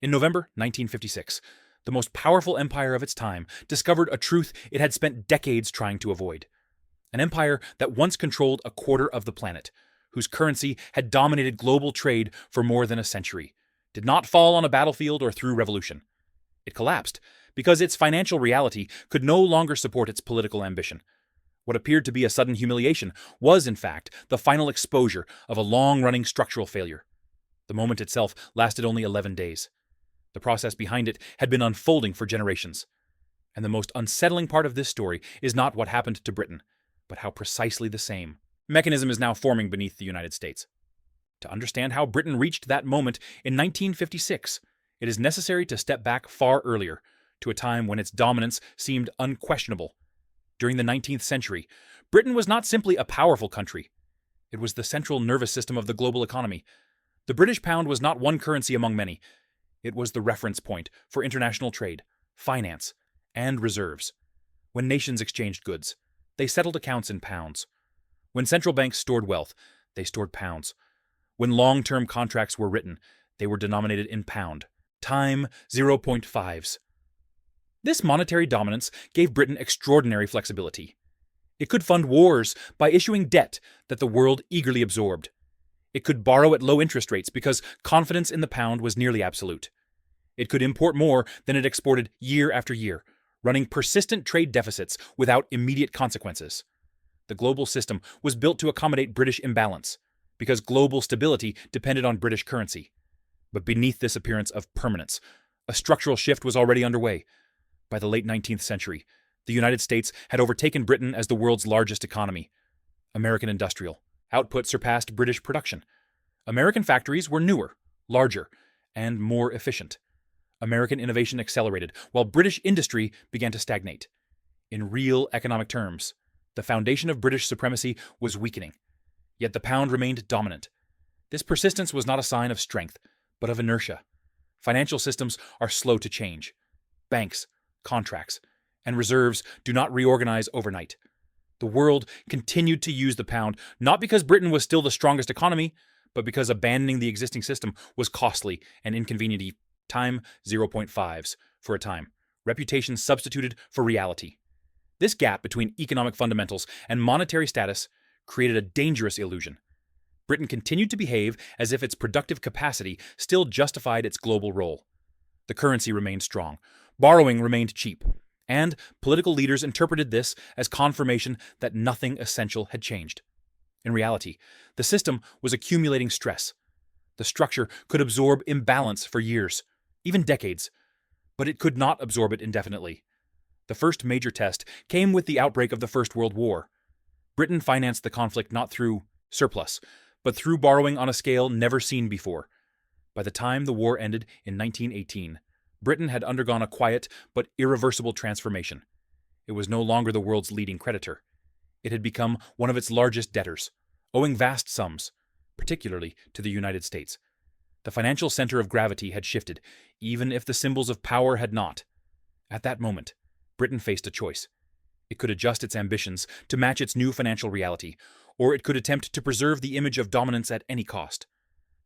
In November 1956, the most powerful empire of its time discovered a truth it had spent decades trying to avoid. An empire that once controlled a quarter of the planet, whose currency had dominated global trade for more than a century, did not fall on a battlefield or through revolution. It collapsed because its financial reality could no longer support its political ambition. What appeared to be a sudden humiliation was, in fact, the final exposure of a long-running structural failure. The moment itself lasted only 11 days. The process behind it had been unfolding for generations. And the most unsettling part of this story is not what happened to Britain, but how precisely the same mechanism is now forming beneath the United States. To understand how Britain reached that moment in 1956, it is necessary to step back far earlier, to a time when its dominance seemed unquestionable. During the 19th century, Britain was not simply a powerful country. It was the central nervous system of the global economy. The British pound was not one currency among many. It was the reference point for international trade, finance, and reserves. When nations exchanged goods, they settled accounts in pounds. When central banks stored wealth, they stored pounds. When long-term contracts were written, they were denominated in pound. Time 0.5s. This monetary dominance gave Britain extraordinary flexibility. It could fund wars by issuing debt that the world eagerly absorbed. It could borrow at low interest rates because confidence in the pound was nearly absolute. It could import more than it exported year after year, running persistent trade deficits without immediate consequences. The global system was built to accommodate British imbalance, because global stability depended on British currency. But beneath this appearance of permanence, a structural shift was already underway. By the late 19th century, the United States had overtaken Britain as the world's largest economy. American industrial output surpassed British production. American factories were newer, larger, and more efficient. American innovation accelerated, while British industry began to stagnate. In real economic terms, the foundation of British supremacy was weakening. Yet the pound remained dominant. This persistence was not a sign of strength, but of inertia. Financial systems are slow to change. Banks, contracts, and reserves do not reorganize overnight. The world continued to use the pound not because Britain was still the strongest economy, but because abandoning the existing system was costly and inconvenient. Time 0.5s for a time. Reputation substituted for reality. This gap between economic fundamentals and monetary status created a dangerous illusion. Britain continued to behave as if its productive capacity still justified its global role. The currency remained strong, borrowing remained cheap, and political leaders interpreted this as confirmation that nothing essential had changed. In reality, the system was accumulating stress. The structure could absorb imbalance for years, even decades, but it could not absorb it indefinitely. The first major test came with the outbreak of the First World War. Britain financed the conflict not through surplus, but through borrowing on a scale never seen before. By the time the war ended in 1918, Britain had undergone a quiet but irreversible transformation. It was no longer the world's leading creditor. It had become one of its largest debtors, owing vast sums, particularly to the United States. The financial center of gravity had shifted, even if the symbols of power had not. At that moment, Britain faced a choice. It could adjust its ambitions to match its new financial reality, or it could attempt to preserve the image of dominance at any cost.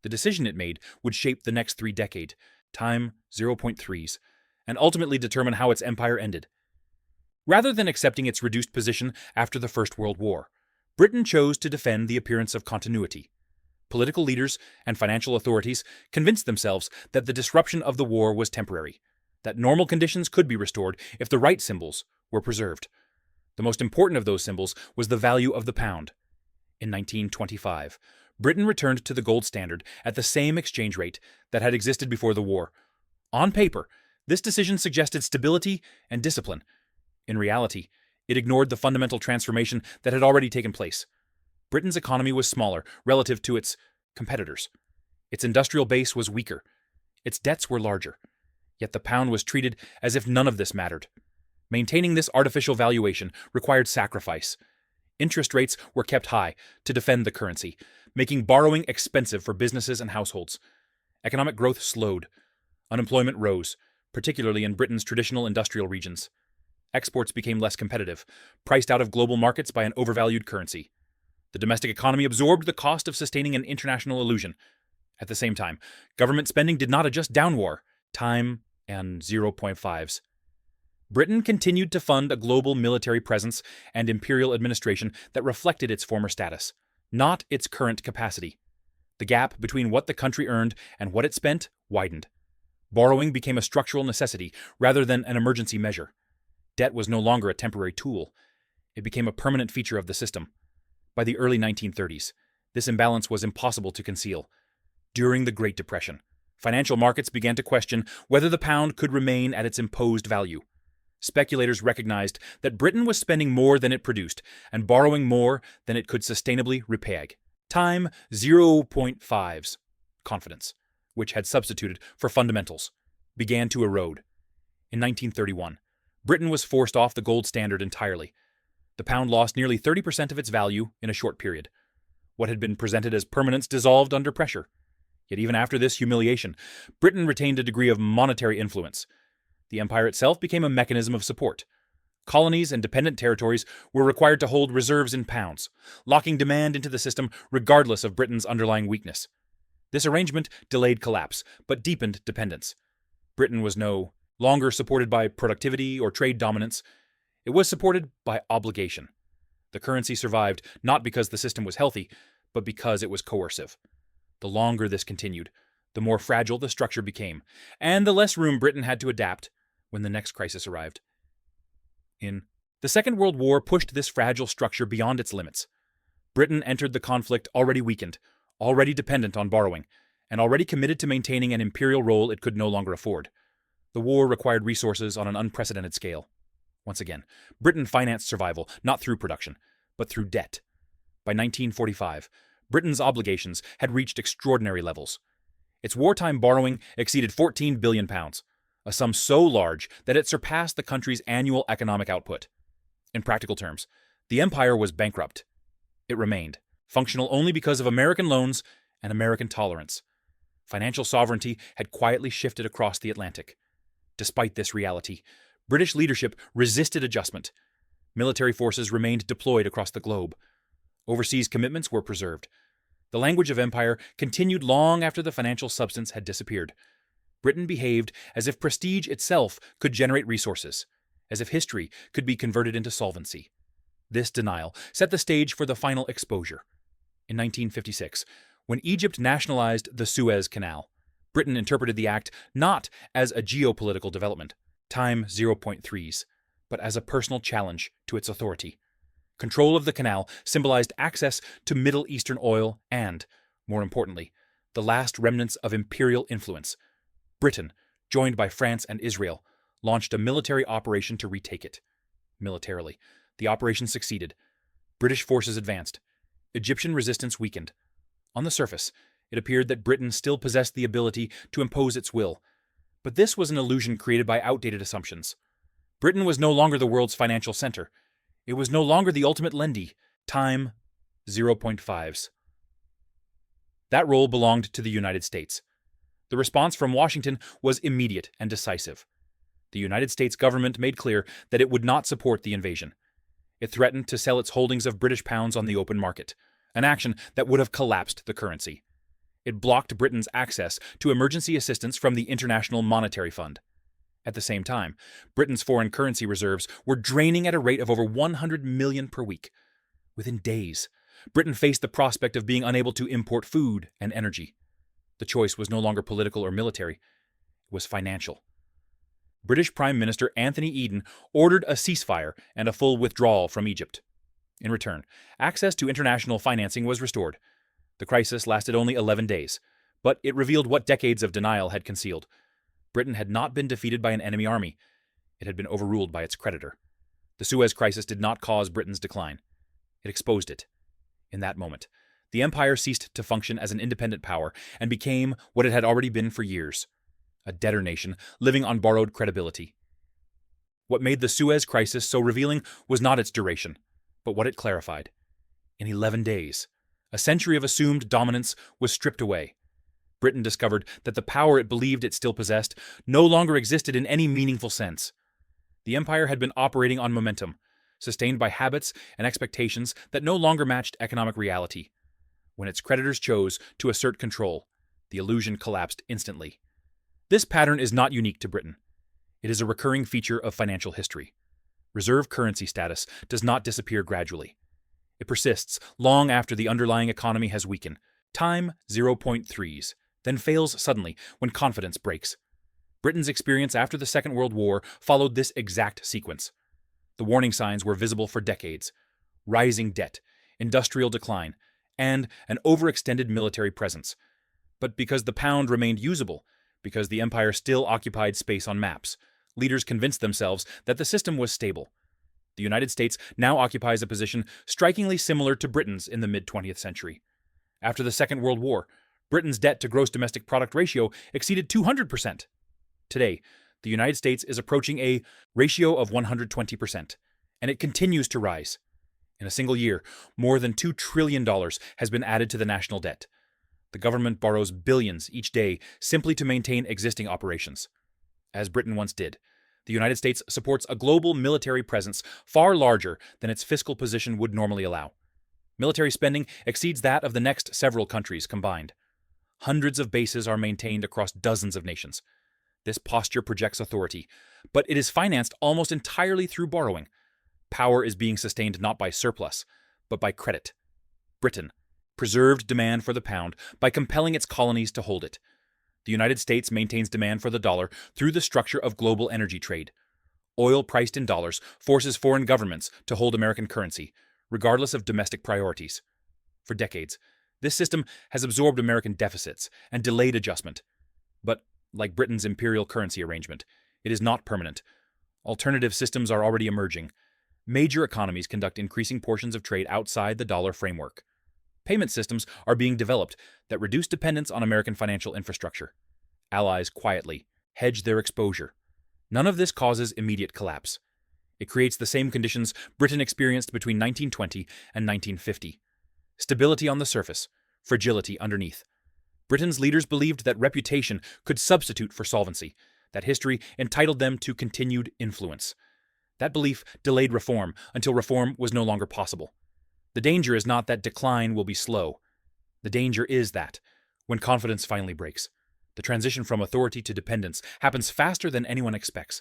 The decision it made would shape the next 3 decades, time 0.3s, and ultimately determine how its empire ended. Rather than accepting its reduced position after the First World War, Britain chose to defend the appearance of continuity. Political leaders and financial authorities convinced themselves that the disruption of the war was temporary, that normal conditions could be restored if the right symbols were preserved. The most important of those symbols was the value of the pound. In 1925, Britain returned to the gold standard at the same exchange rate that had existed before the war. On paper, this decision suggested stability and discipline. In reality, it ignored the fundamental transformation that had already taken place. Britain's economy was smaller relative to its competitors. Its industrial base was weaker. Its debts were larger. Yet the pound was treated as if none of this mattered. Maintaining this artificial valuation required sacrifice. Interest rates were kept high to defend the currency, making borrowing expensive for businesses and households. Economic growth slowed. Unemployment rose, particularly in Britain's traditional industrial regions. Exports became less competitive, priced out of global markets by an overvalued currency. The domestic economy absorbed the cost of sustaining an international illusion. At the same time, government spending did not adjust downward. time and 0.5s. Britain continued to fund a global military presence and imperial administration that reflected its former status, not its current capacity. The gap between what the country earned and what it spent widened. Borrowing became a structural necessity rather than an emergency measure. Debt was no longer a temporary tool. It became a permanent feature of the system. By the early 1930s, this imbalance was impossible to conceal. During the Great Depression, financial markets began to question whether the pound could remain at its imposed value. Speculators recognized that Britain was spending more than it produced and borrowing more than it could sustainably repay. Time 0.5s, confidence, which had substituted for fundamentals, began to erode. In 1931, Britain was forced off the gold standard entirely. The pound lost nearly 30% of its value in a short period. What had been presented as permanence dissolved under pressure. Yet even after this humiliation, Britain retained a degree of monetary influence. The empire itself became a mechanism of support. Colonies and dependent territories were required to hold reserves in pounds, locking demand into the system regardless of Britain's underlying weakness. This arrangement delayed collapse, but deepened dependence. Britain was no longer supported by productivity or trade dominance. It was supported by obligation. The currency survived not because the system was healthy, but because it was coercive. The longer this continued, the more fragile the structure became, and the less room Britain had to adapt when the next crisis arrived. The Second World War pushed this fragile structure beyond its limits. Britain entered the conflict already weakened, already dependent on borrowing, and already committed to maintaining an imperial role it could no longer afford. The war required resources on an unprecedented scale. Once again, Britain financed survival not through production, but through debt. By 1945, Britain's obligations had reached extraordinary levels. Its wartime borrowing exceeded £14 billion, a sum so large that it surpassed the country's annual economic output. In practical terms, the empire was bankrupt. It remained, functional only because of American loans and American tolerance. Financial sovereignty had quietly shifted across the Atlantic. Despite this reality, British leadership resisted adjustment. Military forces remained deployed across the globe. Overseas commitments were preserved. The language of empire continued long after the financial substance had disappeared. Britain behaved as if prestige itself could generate resources, as if history could be converted into solvency. This denial set the stage for the final exposure. In 1956, when Egypt nationalized the Suez Canal, Britain interpreted the act not as a geopolitical development, time 0.3s, but as a personal challenge to its authority. Control of the canal symbolized access to Middle Eastern oil and, more importantly, the last remnants of imperial influence. Britain, joined by France and Israel, launched a military operation to retake it. Militarily, the operation succeeded. British forces advanced. Egyptian resistance weakened. On the surface, it appeared that Britain still possessed the ability to impose its will. But this was an illusion created by outdated assumptions. Britain was no longer the world's financial center. It was no longer the ultimate lendee, time 0.5s. That role belonged to the United States. The response from Washington was immediate and decisive. The United States government made clear that it would not support the invasion. It threatened to sell its holdings of British pounds on the open market, an action that would have collapsed the currency. It blocked Britain's access to emergency assistance from the International Monetary Fund. At the same time, Britain's foreign currency reserves were draining at a rate of over 100 million per week. Within days, Britain faced the prospect of being unable to import food and energy. The choice was no longer political or military. It was financial. British Prime Minister Anthony Eden ordered a ceasefire and a full withdrawal from Egypt. In return, access to international financing was restored. The crisis lasted only 11 days, but it revealed what decades of denial had concealed. Britain had not been defeated by an enemy army. It had been overruled by its creditor. The Suez Crisis did not cause Britain's decline. It exposed it. In that moment, the empire ceased to function as an independent power and became what it had already been for years, a debtor nation living on borrowed credibility. What made the Suez Crisis so revealing was not its duration, but what it clarified. In 11 days, a century of assumed dominance was stripped away. Britain discovered that the power it believed it still possessed no longer existed in any meaningful sense. The empire had been operating on momentum, sustained by habits and expectations that no longer matched economic reality. When its creditors chose to assert control, the illusion collapsed instantly. This pattern is not unique to Britain. It is a recurring feature of financial history. Reserve currency status does not disappear gradually. It persists long after the underlying economy has weakened. Time 0.3s, then fails suddenly when confidence breaks. Britain's experience after the Second World War followed this exact sequence. The warning signs were visible for decades: rising debt, industrial decline, and an overextended military presence. But because the pound remained usable, because the empire still occupied space on maps, leaders convinced themselves that the system was stable. The United States now occupies a position strikingly similar to Britain's in the mid-20th century. After the Second World War, Britain's debt to gross domestic product ratio exceeded 200%. Today, the United States is approaching a ratio of 120%, and it continues to rise. In a single year, more than $2 trillion has been added to the national debt. The government borrows billions each day simply to maintain existing operations. As Britain once did, the United States supports a global military presence far larger than its fiscal position would normally allow. Military spending exceeds that of the next several countries combined. Hundreds of bases are maintained across dozens of nations. This posture projects authority, but it is financed almost entirely through borrowing. Power is being sustained not by surplus, but by credit. Britain preserved demand for the pound by compelling its colonies to hold it. The United States maintains demand for the dollar through the structure of global energy trade. Oil priced in dollars forces foreign governments to hold American currency, regardless of domestic priorities. For decades, this system has absorbed American deficits and delayed adjustment. But, like Britain's imperial currency arrangement, it is not permanent. Alternative systems are already emerging. Major economies conduct increasing portions of trade outside the dollar framework. Payment systems are being developed that reduce dependence on American financial infrastructure. Allies quietly hedge their exposure. None of this causes immediate collapse. It creates the same conditions Britain experienced between 1920 and 1950. Stability on the surface, fragility underneath. Britain's leaders believed that reputation could substitute for solvency, that history entitled them to continued influence. That belief delayed reform until reform was no longer possible. The danger is not that decline will be slow. The danger is that, when confidence finally breaks, the transition from authority to dependence happens faster than anyone expects.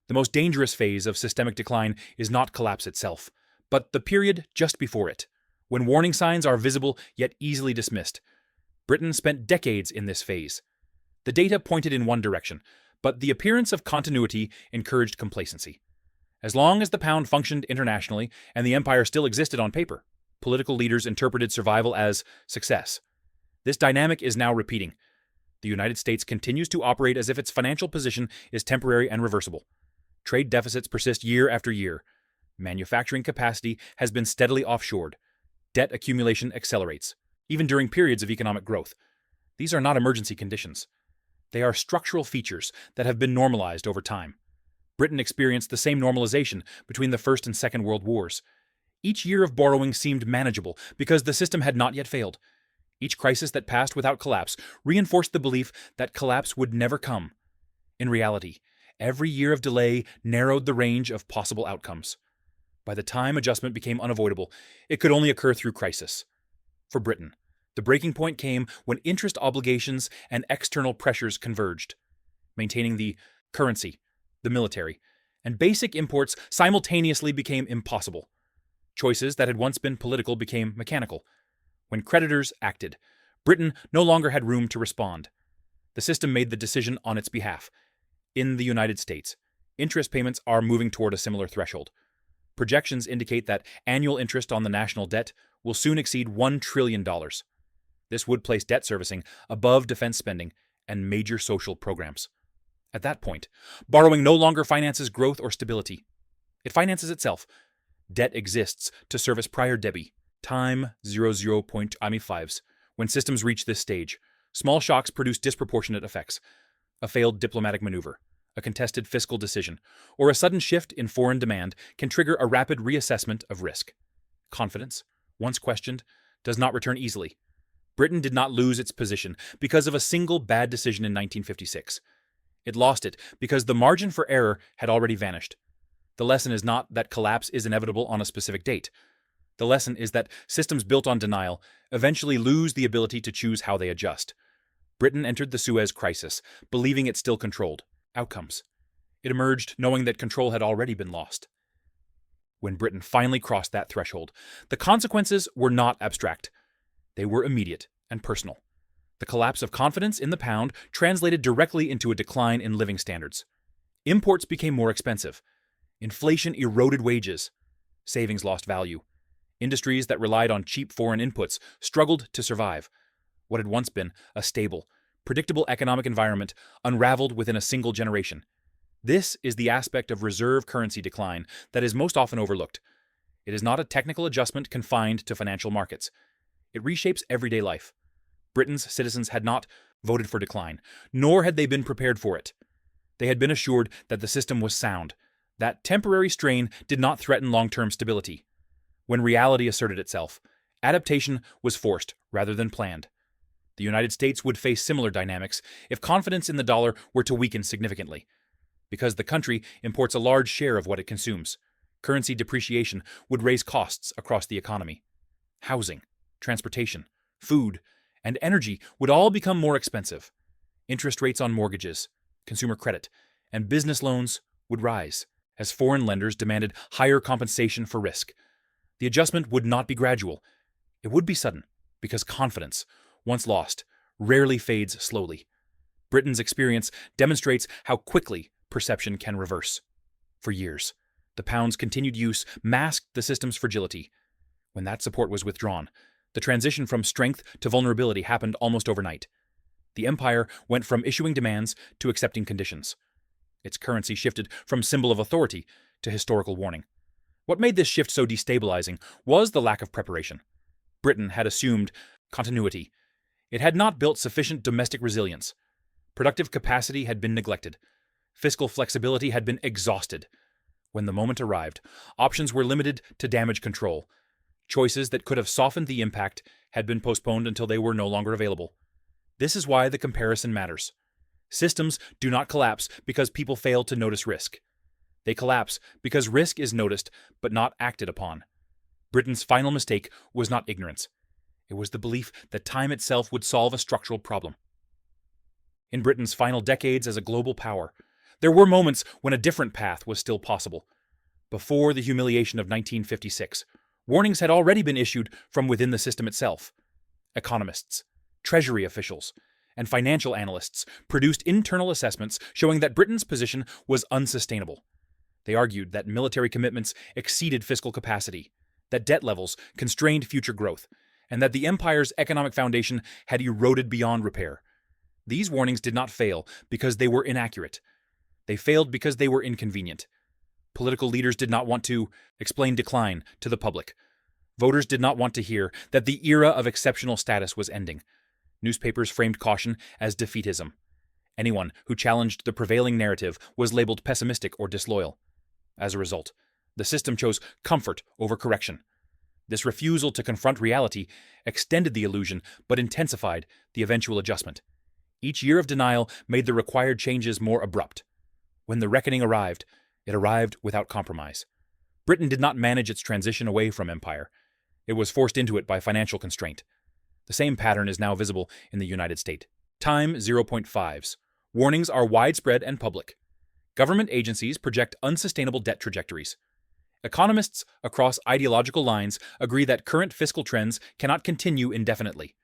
The most dangerous phase of systemic decline is not collapse itself, but the period just before it, when warning signs are visible yet easily dismissed. Britain spent decades in this phase. The data pointed in one direction, but the appearance of continuity encouraged complacency. As long as the pound functioned internationally and the empire still existed on paper, political leaders interpreted survival as success. This dynamic is now repeating. The United States continues to operate as if its financial position is temporary and reversible. Trade deficits persist year after year. Manufacturing capacity has been steadily offshored. Debt accumulation accelerates, even during periods of economic growth. These are not emergency conditions. They are structural features that have been normalized over time. Britain experienced the same normalization between the First and Second World Wars. Each year of borrowing seemed manageable because the system had not yet failed. Each crisis that passed without collapse reinforced the belief that collapse would never come. In reality, every year of delay narrowed the range of possible outcomes. By the time adjustment became unavoidable, it could only occur through crisis. For Britain, the breaking point came when interest obligations and external pressures converged. Maintaining the currency, the military, and basic imports simultaneously became impossible. Choices that had once been political became mechanical. When creditors acted, Britain no longer had room to respond. The system made the decision on its behalf. In the United States, interest payments are moving toward a similar threshold. Projections indicate that annual interest on the national debt will soon exceed $1 trillion. This would place debt servicing above defense spending and major social programs. At that point, borrowing no longer finances growth or stability. It finances itself. Debt exists to service prior debit. Time 00.5s. When systems reach this stage, small shocks produce disproportionate effects. A failed diplomatic maneuver, a contested fiscal decision, or a sudden shift in foreign demand can trigger a rapid reassessment of risk. Confidence, once questioned, does not return easily. Britain did not lose its position because of a single bad decision in 1956. It lost it because the margin for error had already vanished. The lesson is not that collapse is inevitable on a specific date. The lesson is that systems built on denial eventually lose the ability to choose how they adjust. Britain entered the Suez Crisis, believing it still controlled. Outcomes. It emerged knowing that control had already been lost. When Britain finally crossed that threshold, the consequences were not abstract. They were immediate and personal. The collapse of confidence in the pound translated directly into a decline in living standards. Imports became more expensive. Inflation eroded wages. Savings lost value. Industries that relied on cheap foreign inputs struggled to survive. What had once been a stable, predictable economic environment unraveled within a single generation. This is the aspect of reserve currency decline that is most often overlooked. It is not a technical adjustment confined to financial markets. It reshapes everyday life. Britain's citizens had not voted for decline, nor had they been prepared for it. They had been assured that the system was sound, that temporary strain did not threaten long-term stability. When reality asserted itself, adaptation was forced rather than planned. The United States would face similar dynamics if confidence in the dollar were to weaken significantly. Because the country imports a large share of what it consumes, currency depreciation would raise costs across the economy. Housing, transportation, food, and energy would all become more expensive. Interest rates on mortgages, consumer credit, and business loans would rise as foreign lenders demanded higher compensation for risk. The adjustment would not be gradual. It would be sudden, because confidence, once lost, rarely fades slowly. Britain's experience demonstrates how quickly perception can reverse. For years, the pound's continued use masked the system's fragility. When that support was withdrawn, the transition from strength to vulnerability happened almost overnight. The empire went from issuing demands to accepting conditions. Its currency shifted from symbol of authority to historical warning. What made this shift so destabilizing was the lack of preparation. Britain had assumed continuity. It had not built sufficient domestic resilience. Productive capacity had been neglected. Fiscal flexibility had been exhausted. When the moment arrived, options were limited to damage control. Choices that could have softened the impact had been postponed until they were no longer available. This is why the comparison matters. Systems do not collapse because people fail to notice risk. They collapse because risk is noticed but not acted upon. Britain's final mistake was not ignorance. It was the belief that time itself would solve a structural problem. In Britain's final decades as a global power, there were moments when a different path was still possible. Before the humiliation of 1956, warnings had already been issued from within the system itself. Economists, treasury officials, and financial analysts produced internal assessments showing that Britain's position was unsustainable. They argued that military commitments exceeded fiscal capacity, that debt levels constrained future growth, and that the empire's economic foundation had eroded beyond repair. These warnings did not fail because they were inaccurate. They failed because they were inconvenient. Political leaders did not want to explain decline to the public. Voters did not want to hear that the era of exceptional status was ending. Newspapers framed caution as defeatism. Anyone who challenged the prevailing narrative was labeled pessimistic or disloyal. As a result, the system chose comfort over correction. This refusal to confront reality extended the illusion but intensified the eventual adjustment. Each year of denial made the required changes more abrupt. When the reckoning arrived, it arrived without compromise. Britain did not manage its transition away from empire. It was forced into it by financial constraint. The same pattern is now visible in the United States. Time 0.5s. Warnings are widespread and public. Government agencies project unsustainable debt trajectories. Economists across ideological lines agree that current fiscal trends cannot continue indefinitely.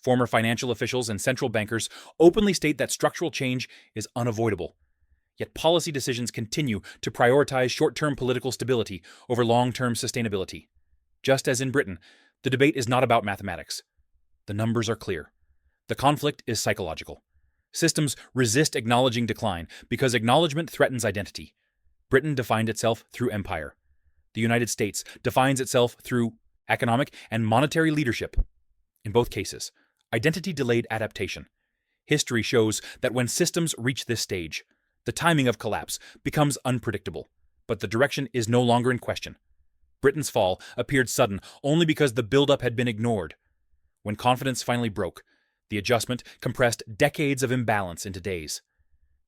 Former financial officials and central bankers openly state that structural change is unavoidable. Yet policy decisions continue to prioritize short-term political stability over long-term sustainability. Just as in Britain, the debate is not about mathematics. The numbers are clear. The conflict is psychological. Systems resist acknowledging decline because acknowledgement threatens identity. Britain defined itself through empire. The United States defines itself through economic and monetary leadership. In both cases, identity delayed adaptation. History shows that when systems reach this stage, the timing of collapse becomes unpredictable, but the direction is no longer in question. Britain's fall appeared sudden only because the buildup had been ignored. When confidence finally broke, the adjustment compressed decades of imbalance into days.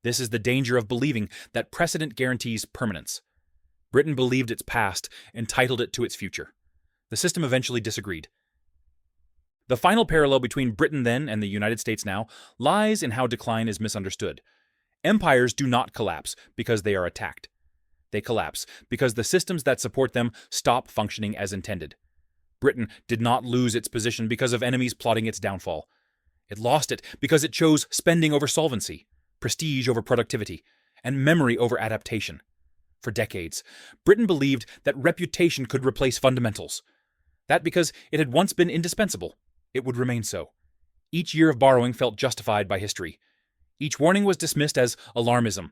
This is the danger of believing that precedent guarantees permanence. Britain believed its past entitled it to its future. The system eventually disagreed. The final parallel between Britain then and the United States now lies in how decline is misunderstood. Empires do not collapse because they are attacked. They collapse because the systems that support them stop functioning as intended. Britain did not lose its position because of enemies plotting its downfall. It lost it because it chose spending over solvency, prestige over productivity, and memory over adaptation. For decades, Britain believed that reputation could replace fundamentals. That because it had once been indispensable, it would remain so. Each year of borrowing felt justified by history. Each warning was dismissed as alarmism.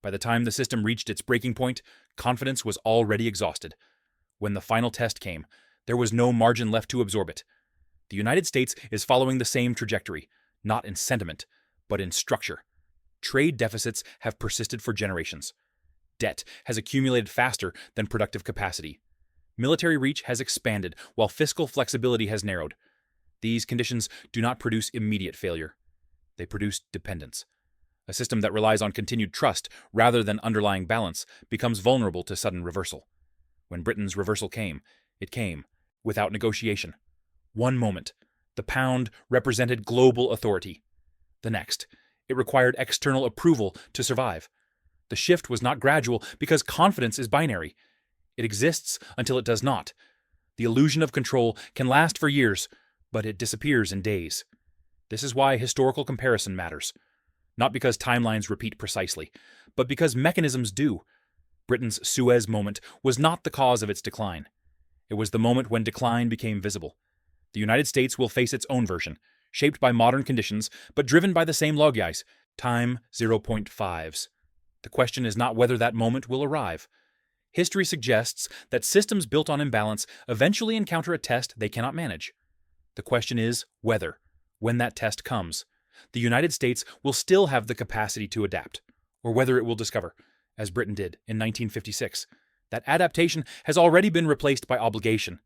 By the time the system reached its breaking point, confidence was already exhausted. When the final test came, there was no margin left to absorb it. The United States is following the same trajectory, not in sentiment, but in structure. Trade deficits have persisted for generations. Debt has accumulated faster than productive capacity. Military reach has expanded while fiscal flexibility has narrowed. These conditions do not produce immediate failure. They produce dependence. A system that relies on continued trust rather than underlying balance becomes vulnerable to sudden reversal. When Britain's reversal came, it came without negotiation. One moment, the pound represented global authority. The next, it required external approval to survive. The shift was not gradual because confidence is binary. It exists until it does not. The illusion of control can last for years, but it disappears in days. This is why historical comparison matters. Not because timelines repeat precisely, but because mechanisms do. Britain's Suez moment was not the cause of its decline. It was the moment when decline became visible. The United States will face its own version, shaped by modern conditions, but driven by the same logias, time 0.5s. The question is not whether that moment will arrive. History suggests that systems built on imbalance eventually encounter a test they cannot manage. The question is whether, when that test comes, the United States will still have the capacity to adapt, or whether it will discover, as Britain did in 1956, that adaptation has already been replaced by obligation,